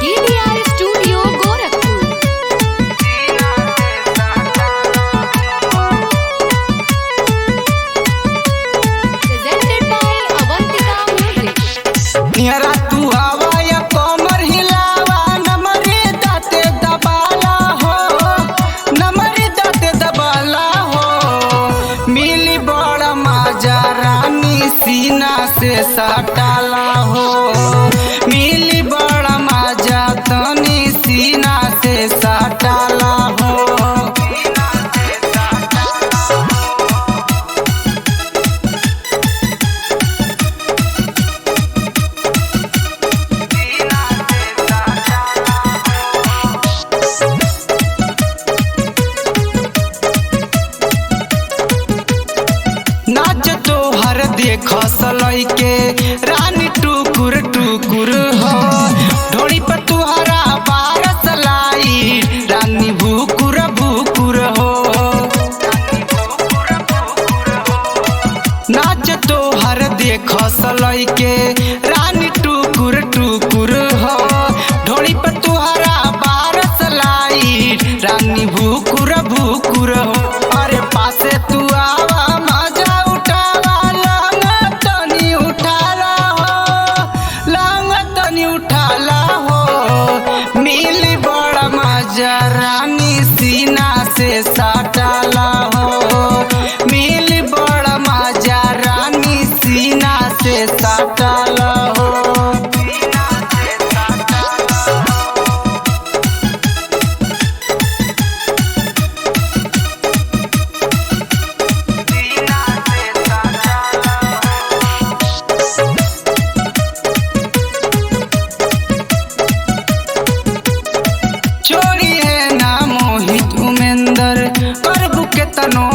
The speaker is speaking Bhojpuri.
DDR Studio Gorakhpur. Presented by Avantika Music. नियरा तू आवा या कोमर हिलावा नमरे दाते दबाला हो नमरे दाते दबाला हो मिली बड़ा मजा रानी सीना से सटाला हो मिली बड़ा मजा तनी सीना से सटाला हो नाच तो हर देख सलई के रानी टुकुर टुकुर हो ढोड़ी पर तुहरा बारस लाई रानी भूकुर भूकुर हो नाच तो हर देख सलई के रानी टुकुर टुकुर हो ढोड़ी पर तुहरा बारस लाई रानी भूकुर भूकुर हो अरे पासे तू आवा मजा उठावा लंग तनी उठाला हो मिली बड़ा मजा रानी सीना से सटाला हो मिली बड़ा मजा रानी सीना से सटाला हो छोड़ी है ना मोहित उमेंदर प्रभु के तनो